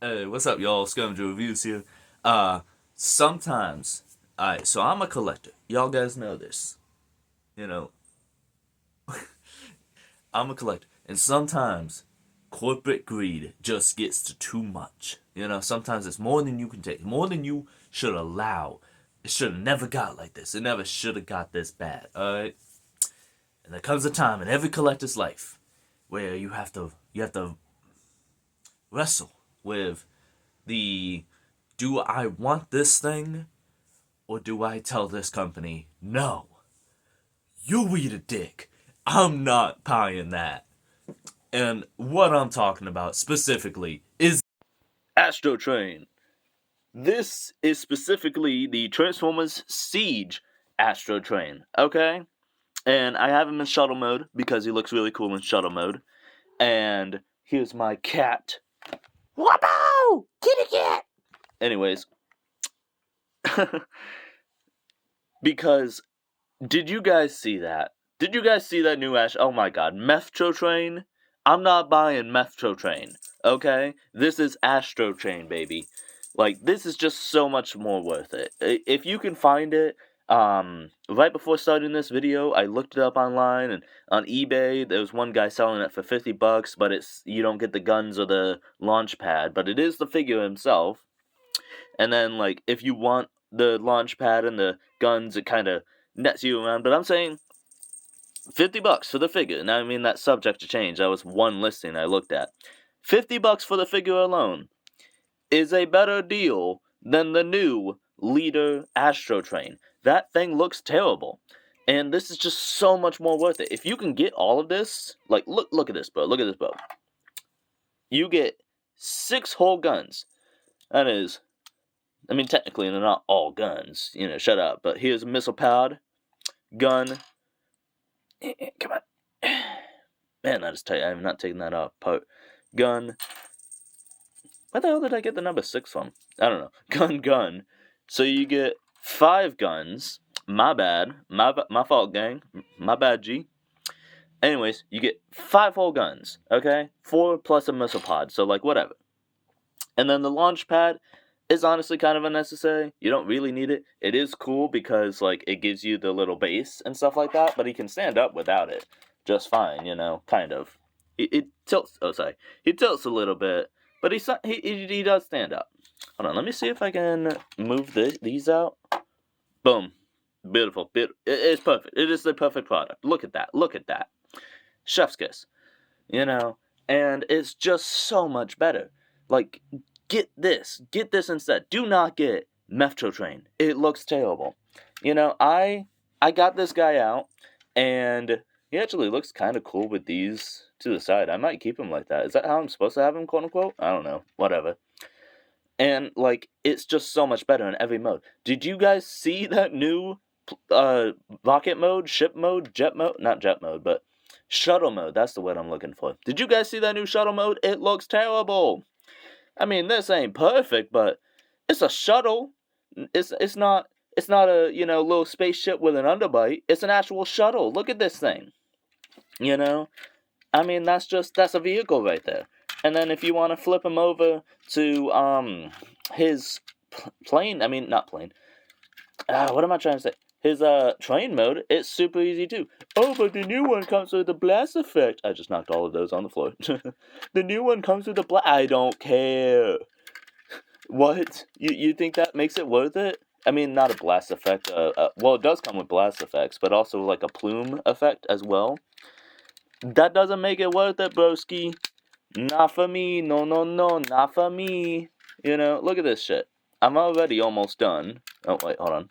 Hey, what's up, y'all? Scavenger Reviews here. Uh, sometimes, alright, so I'm a collector. Y'all guys know this. You know, I'm a collector. And sometimes, corporate greed just gets to too much. Sometimes it's more than you can take, more than you should allow. It should have never got like this. It never should have got this bad, alright? And there comes a time in every collector's life where you have to wrestle with the do I want this thing or do I tell this company, no, you eat a dick. I'm not buying that. And what I'm talking about specifically is Astrotrain. This is specifically the Transformers Siege Astrotrain, okay? And I have him in shuttle mode because he looks really cool in shuttle mode. And here's my cat. Waboo! Kitty cat! Anyways, because did you guys see that? Did you guys see that new Ash? Oh my god, Train. I'm not buying Train. Okay? This is Astrotrain, baby. Like, this is just so much more worth it. If you can find it, right before starting this video, I looked it up online and on eBay. There was one guy selling it for $50, but you don't get the guns or the launch pad, but it is the figure himself. And then, like, if you want the launch pad and the guns, it kind of nets you around. But I'm saying $50 for the figure. Now, I mean, that's subject to change. That was one listing I looked at. $50 for the figure alone is a better deal than the new Leader Astrotrain. That thing looks terrible. And this is just so much more worth it. If you can get all of this, like, look at this, bro. Look at this, bro. You get 6 whole guns. That is, I mean, technically, they're not all guns. Shut up. But here's a missile pad, gun. Come on. Man, that is tight. I'm not taking that off. Gun. Where the hell did I get the number 6 from? I don't know. Gun. So you get 5 guns. My bad. My fault, gang. My bad, G. Anyways, you get 5 whole guns, okay? 4 plus a missile pod, so, like, whatever. And then the launch pad is honestly kind of unnecessary. You don't really need it. It is cool because, like, it gives you the little base and stuff like that, but he can stand up without it just fine, kind of. It tilts, he tilts a little bit, but he does stand up. Hold on, let me see if I can move these out. Boom. Beautiful. It's perfect. It is the perfect product. Look at that. Chef's kiss. And it's just so much better. Like, get this instead. Do not get Train. It looks terrible. I got this guy out, and he actually looks kind of cool with these to the side. I might keep him like that. Is that how I'm supposed to have him, quote unquote? I don't know. Whatever. And, like, it's just so much better in every mode. Did you guys see that new rocket mode, ship mode, jet mode? Not jet mode, but shuttle mode. That's the word I'm looking for. Did you guys see that new shuttle mode? It looks terrible. I mean, this ain't perfect, but it's a shuttle. It's not a, little spaceship with an underbite. It's an actual shuttle. Look at this thing. I mean, that's a vehicle right there. And then if you want to flip him over to his plane, I mean, not plane. What am I trying to say? His train mode, it's super easy too. Oh, but the new one comes with a blast effect. I just knocked all of those on the floor. The new one comes with a blast. I don't care. What? You think that makes it worth it? I mean, not a blast effect. Well, it does come with blast effects, but also like a plume effect as well. That doesn't make it worth it, broski. Not for me. No, not for me. Look at this shit. I'm already almost done. Oh, wait, hold on.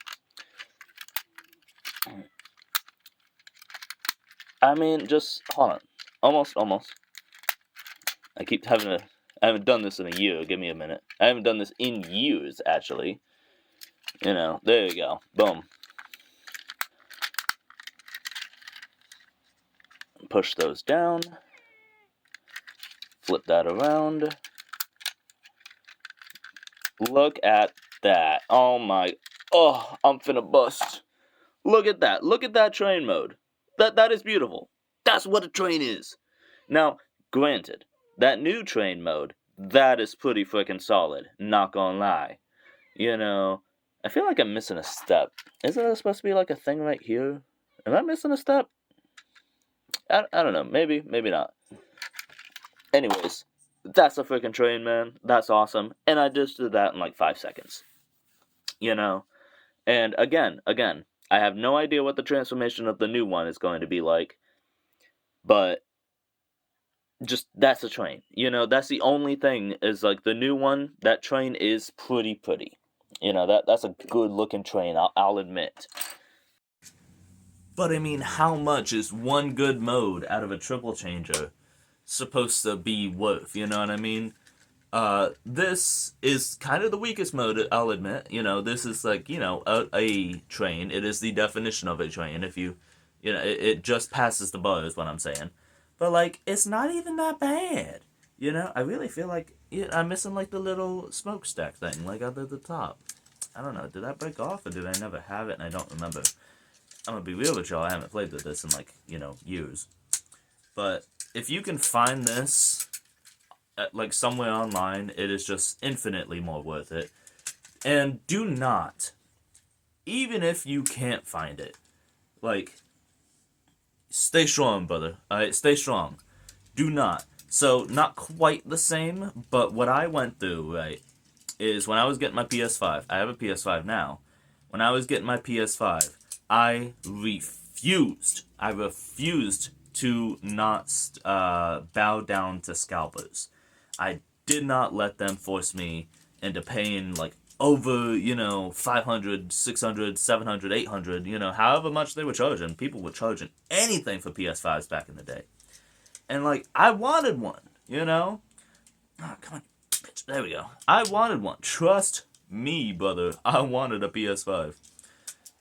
I mean, just, hold on. Almost. I haven't done this in a year. Give me a minute. I haven't done this in years, actually. There you go. Boom. Push those down. Flip that around. Look at that. Oh my. Oh, I'm finna bust. Look at that. Look at that train mode. That is beautiful. That's what a train is. Now, granted, that new train mode that is pretty freaking solid, not gonna lie. You know, I feel like I'm missing a step. Isn't there supposed to be like a thing right here? Am I missing a step? I don't know, maybe, maybe not. Anyways, that's a freaking train, man. That's awesome. And I just did that in like 5 seconds. You know? And again, I have no idea what the transformation of the new one is going to be like, but just that's a train. You know, that's the only thing is like the new one, that train is pretty. You know, that's a good looking train, I'll admit. But I mean, how much is one good mode out of a triple changer supposed to be worth? You know what I mean? This is kind of the weakest mode, I'll admit. You know, this is like, you know, a train. It is the definition of a train. If you, you know, it just passes the bar is what I'm saying. But, like, it's not even that bad. You know, I really feel like I'm missing, like, the little smokestack thing, like, up at the top. I don't know, did that break off, or did I never have it and I don't remember? I'm gonna be real with y'all, I haven't played with this in, like, you know, years. But if you can find this like somewhere online, it is just infinitely more worth it. And do not, even if you can't find it, like, stay strong, brother. Alright, stay strong. Do not. So, not quite the same, but what I went through, right, is when I was getting my PS5, I have a PS5 now. When I was getting my PS5, I refused to not bow down to scalpers. I did not let them force me into paying, like, over, you know, 500, 600, 700, 800, you know, however much they were charging. People were charging anything for PS5s back in the day. And, like, I wanted one, you know? Oh, come on, bitch. There we go. I wanted one. Trust me, brother. I wanted a PS5.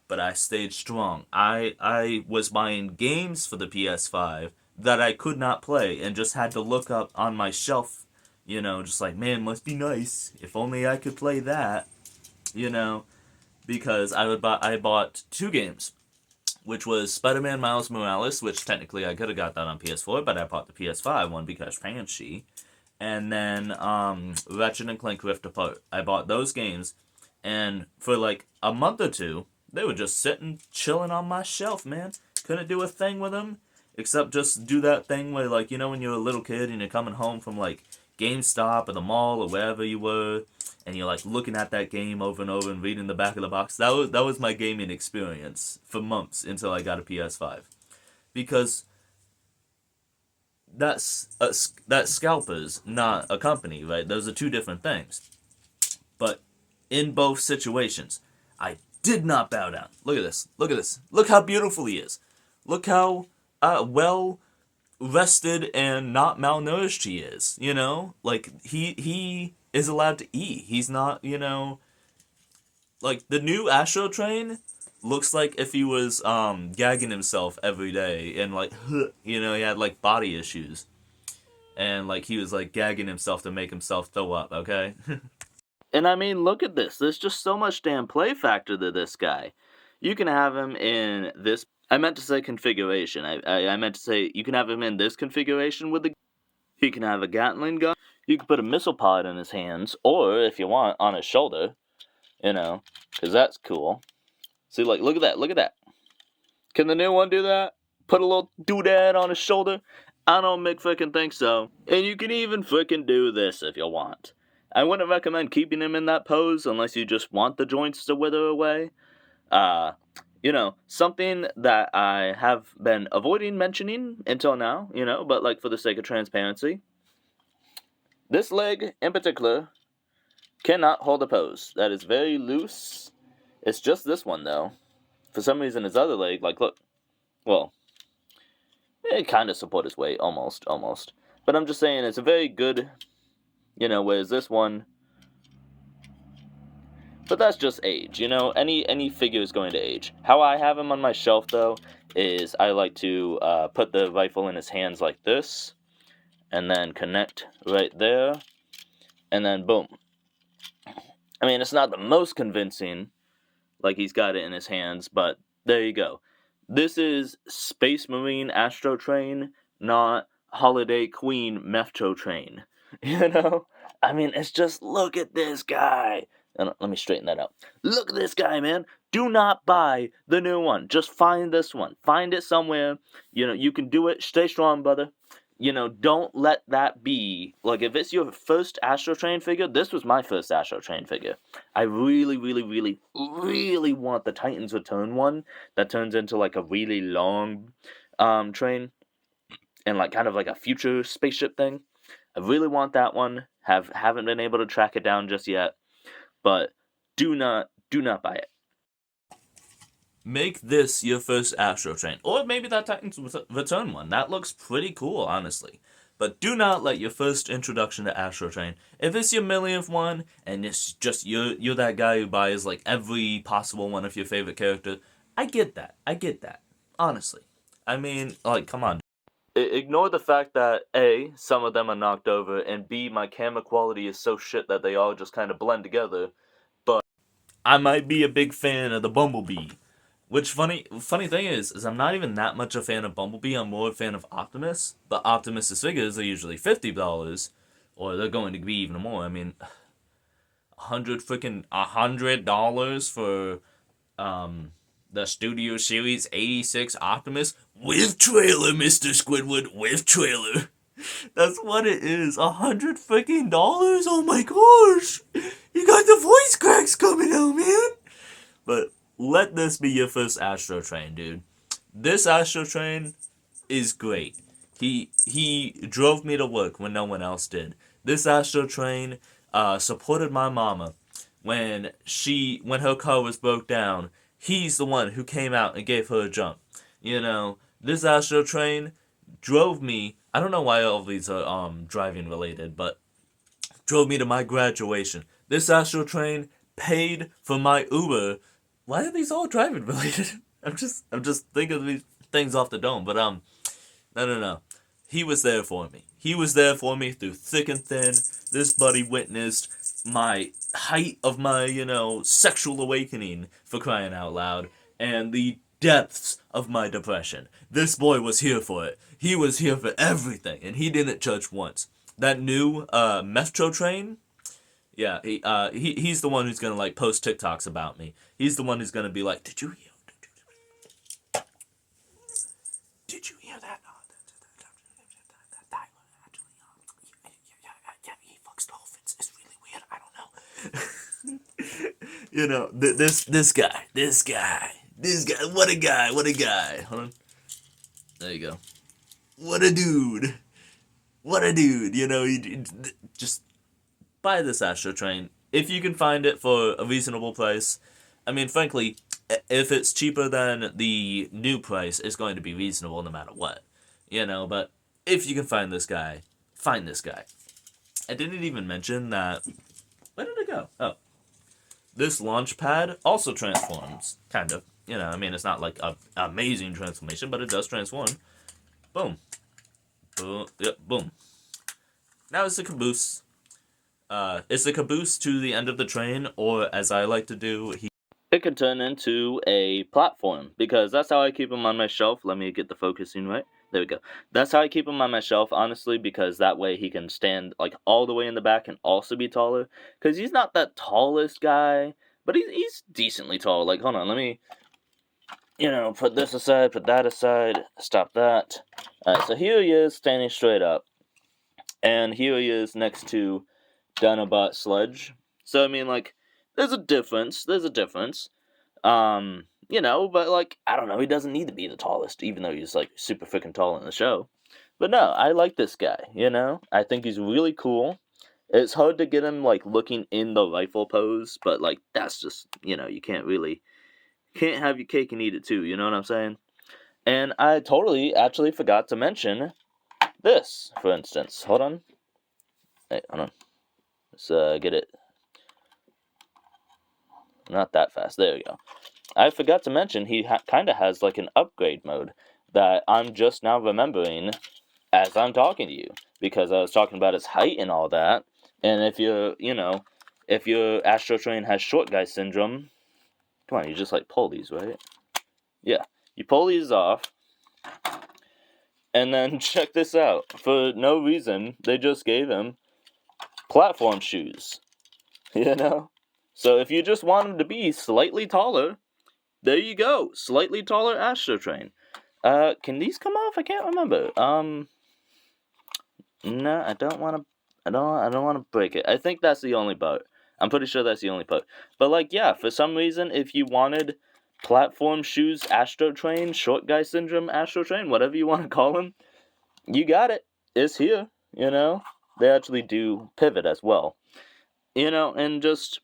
But I stayed strong. I was buying games for the PS5 that I could not play and just had to look up on my shelf. You know, just like, man, must be nice. If only I could play that. You know, because I bought 2 games, which was Spider-Man Miles Morales, which technically I could have got that on PS4, but I bought the PS5 one because fancy. And then Ratchet and Clank Rift Apart. I bought those games, and for like a month or two, they were just sitting, chilling on my shelf, man. Couldn't do a thing with them, except just do that thing where, like, you know, when you're a little kid and you're coming home from, like, GameStop or the mall or wherever you were, and you're, like, looking at that game over and over and reading the back of the box. That was my gaming experience for months until I got a PS5. Because that scalpers, not a company, right? Those are 2 different things. But in both situations, I did not bow down. Look at this. Look at this. Look how beautiful he is. Look how well rested and not malnourished he is. You know, like he is allowed to eat. He's not, you know, like the new Astrotrain looks like if he was gagging himself every day and like you know, he had like body issues and like he was like gagging himself to make himself throw up. Okay. And I mean, look at this. There's just so much damn play factor to this guy. You can have him in this. I meant to say configuration. I meant to say you can have him in this configuration with the. He can have a Gatling gun. You can put a missile pod in his hands, or if you want, on his shoulder. You know, because that's cool. See, like, look at that. Look at that. Can the new one do that? Put a little doodad on his shoulder? I don't frickin' think so. And you can even frickin' do this if you want. I wouldn't recommend keeping him in that pose unless you just want the joints to wither away. You know, something that I have been avoiding mentioning until now, you know, but like for the sake of transparency. This leg in particular cannot hold a pose. That is very loose. It's just this one though. For some reason his other leg, like look, well, it kind of support his weight, almost. But I'm just saying it's a very good, you know, whereas this one, but that's just age, you know, any figure is going to age. How I have him on my shelf, though, is I like to put the rifle in his hands like this, and then connect right there, and then boom. I mean, it's not the most convincing, like he's got it in his hands, but there you go. This is Space Marine Astrotrain, not Holiday Queen Metro Train. You know? I mean, it's just, look at this guy. And let me straighten that out. Look at this guy, man. Do not buy the new one. Just find this one. Find it somewhere. You can do it. Stay strong, brother. Don't let that be. Like, if it's your first Astrotrain figure, this was my first Astrotrain figure. I really, really, really, really want the Titans Return one that turns into, like, a really long train and, like, kind of like a future spaceship thing. I really want that one. Haven't been able to track it down just yet, but do not buy it. Make this your first Astrotrain, or maybe that Titan's Return one. That looks pretty cool, honestly. But do not let your first introduction to Astrotrain, if it's your millionth one, and it's just you're that guy who buys like every possible one of your favorite characters. I get that. Honestly, I mean, like, come on. Ignore the fact that A, some of them are knocked over, and B, my camera quality is so shit that they all just kind of blend together. But I might be a big fan of the Bumblebee. Which funny thing is I'm not even that much a fan of Bumblebee. I'm more a fan of Optimus. But Optimus's figures are usually $50, or they're going to be even more. I mean, $100 for the Studio Series 86 Optimus with trailer, Mr. Squidward, with trailer. That's what it is. $100 freaking dollars? Oh my gosh! You got the voice cracks coming out, man! But let this be your first Astrotrain, dude. This Astrotrain is great. He drove me to work when no one else did. This Astrotrain supported my mama when her car was broke down. He's the one who came out and gave her a jump. This Astrotrain drove me. I don't know why all of these are driving related, but drove me to my graduation. This Astrotrain paid for my Uber. Why are these all driving related? I'm just thinking of these things off the dome, but no. He was there for me. He was there for me through thick and thin. This buddy witnessed my height of my, sexual awakening, for crying out loud, and the depths of my depression. This boy was here for it. He was here for everything, and he didn't judge once. That new Astrotrain, yeah, he's the one who's gonna like post TikToks about me. He's the one who's gonna be like, Did you hear that? Yeah, he fucks dolphins. It's really weird. I don't know. This guy. What a guy. Hold on. There you go. What a dude. Just buy this Astrotrain if you can find it for a reasonable price. I mean, frankly, if it's cheaper than the new price, it's going to be reasonable no matter what. But if you can find this guy, find this guy. I didn't even mention that. Where did it go? Oh. This launch pad also transforms, kind of. It's not like an amazing transformation, but it does transform. Boom. Boom. Yep, boom. Now it's the caboose. It's the caboose to the end of the train, or as I like to do, it can turn into a platform, because that's how I keep him on my shelf. Let me get the focusing right. There we go. That's how I keep him on my shelf, honestly, because that way he can stand like all the way in the back and also be taller. Because he's not that tallest guy, but he's decently tall. Like, hold on, let me, put this aside, put that aside, stop that. Alright, so here he is standing straight up. And here he is next to Dinobot Sludge. So, I mean, like, there's a difference. But, like, I don't know, he doesn't need to be the tallest, even though he's, like, super freaking tall in the show. But no, I like this guy, I think he's really cool. It's hard to get him, like, looking in the rifle pose, but, like, that's just, you can't have your cake and eat it too, you know what I'm saying? And I totally actually forgot to mention this, for instance. Hold on. Hey, hold on. Let's get it. Not that fast. There we go. I forgot to mention he kind of has like an upgrade mode that I'm just now remembering as I'm talking to you, because I was talking about his height and all that. And if your Astrotrain has short guy syndrome, come on, you just like pull these, right? Yeah, you pull these off, and then check this out. For no reason, they just gave him platform shoes. You know? So if you just want them to be slightly taller, there you go. Slightly taller Astrotrain. Can these come off? I can't remember. No, I don't want to. I don't want to break it. I think that's the only part. I'm pretty sure that's the only part. But like, yeah, for some reason, if you wanted platform shoes Astrotrain, short guy syndrome Astrotrain, whatever you want to call them, you got it. It's here. You know, they actually do pivot as well. You know, and just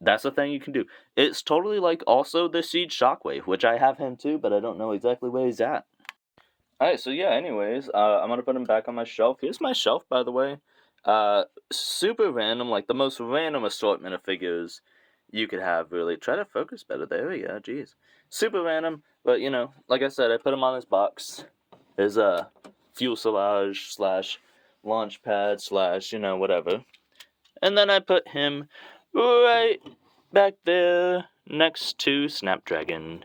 that's the thing you can do. It's totally like also the Siege Shockwave, which I have him too, but I don't know exactly where he's at. Alright, so yeah, anyways, I'm gonna put him back on my shelf. Here's my shelf, by the way. Super random, like the most random assortment of figures you could have, really. Try to focus better. There we go, jeez. Super random, but you know, like I said, I put him on this box. His, fuselage slash launch pad slash, you know, whatever. And then I put him right back there next to Snapdragon.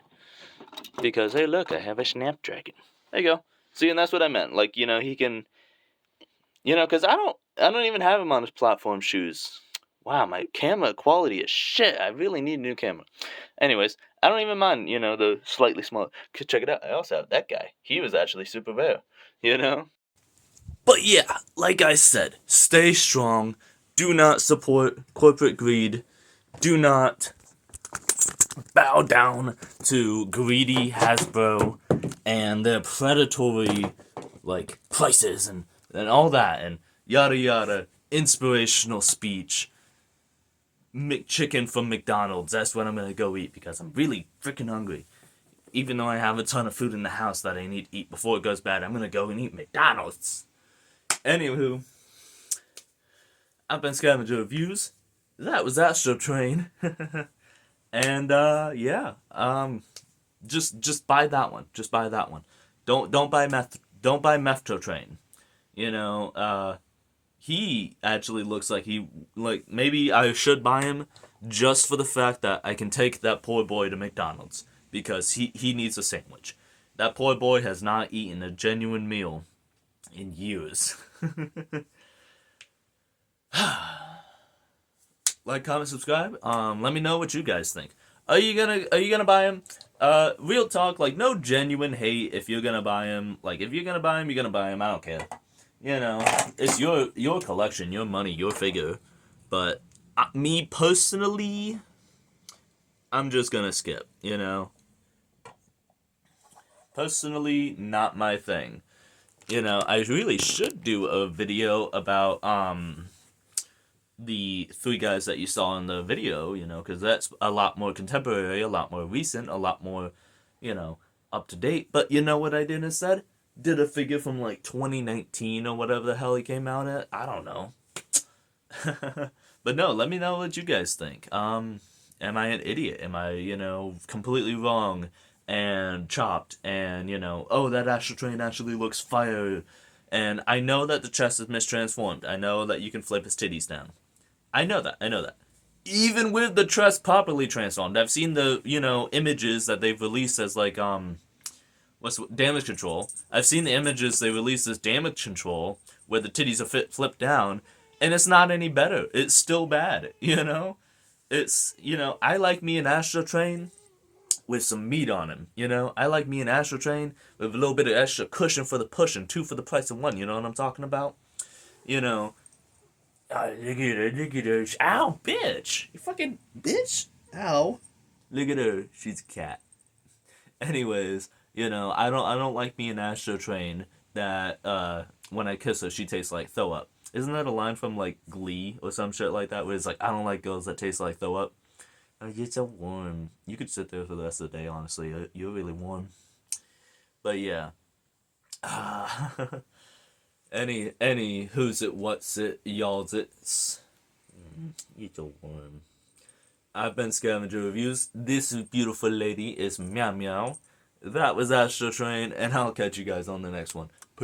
Because, hey, look, I have a Snapdragon. There you go. See, and that's what I meant. Like, you know, he can, you know, because I don't even have him on his platform shoes. Wow, my camera quality is shit. I really need a new camera. Anyways, I don't even mind, you know, the slightly smaller. Check it out. I also have that guy. He was actually super rare, you know? But yeah, like I said, stay strong. Do not support corporate greed. Do not bow down to greedy Hasbro and their predatory, like, prices and all that, and yada yada, inspirational speech. McChicken from McDonald's, that's what I'm gonna go eat because I'm really freaking hungry. Even though I have a ton of food in the house that I need to eat before it goes bad, I'm gonna go and eat McDonald's. Anywho, I've been Scavenger Reviews. That was Astrotrain. And yeah, just buy that one. Just buy that one. Don't buy Astrotrain. You know, he actually looks like maybe I should buy him just for the fact that I can take that poor boy to McDonald's because he needs a sandwich. That poor boy has not eaten a genuine meal in years. Like, comment, subscribe. Let me know what you guys think. Are you gonna buy him? Real talk, like, no genuine hate if you're gonna buy him. Like, if you're gonna buy him, you're gonna buy him. I don't care. You know, it's your collection, your money, your figure. But me personally, I'm just gonna skip. You know, personally, not my thing. You know, I really should do a video about the three guys that you saw in the video, you know, because that's a lot more contemporary, a lot more recent, a lot more, you know, up to date. But you know what I did instead? Did a figure from like 2019 or whatever the hell he came out at. I don't know. But no, let me know what you guys think. Am I an idiot? Am I, you know, completely wrong and chopped? And, you know, oh, that Astrotrain actually looks fire. And I know that the chest is mistransformed. I know that you can flip his titties down. I know that. Even with the chest properly transformed, I've seen the, you know, images that they've released as like, damage control. I've seen the images they released as damage control, where the titties are flipped down, and it's not any better. It's still bad, you know? It's, you know, I like me an Astrotrain with some meat on him, you know? I like me an Astrotrain with a little bit of extra cushion for the pushing, 2 for the price of 1, you know what I'm talking about? You know, look at her. Ow, bitch. You fucking bitch. Ow. Look at her. She's a cat. Anyways, you know, I don't like me an Astrotrain that when I kiss her she tastes like throw up. Isn't that a line from like Glee or some shit like that where it's like I don't like girls that taste like throw up? Oh, you're so warm. You could sit there for the rest of the day, honestly. You're really warm. But yeah. Any who's it, what's it, y'all's it's. You're so warm. I've been Scavenger Reviews. This beautiful lady is Meow Meow. That was Astrotrain, and I'll catch you guys on the next one.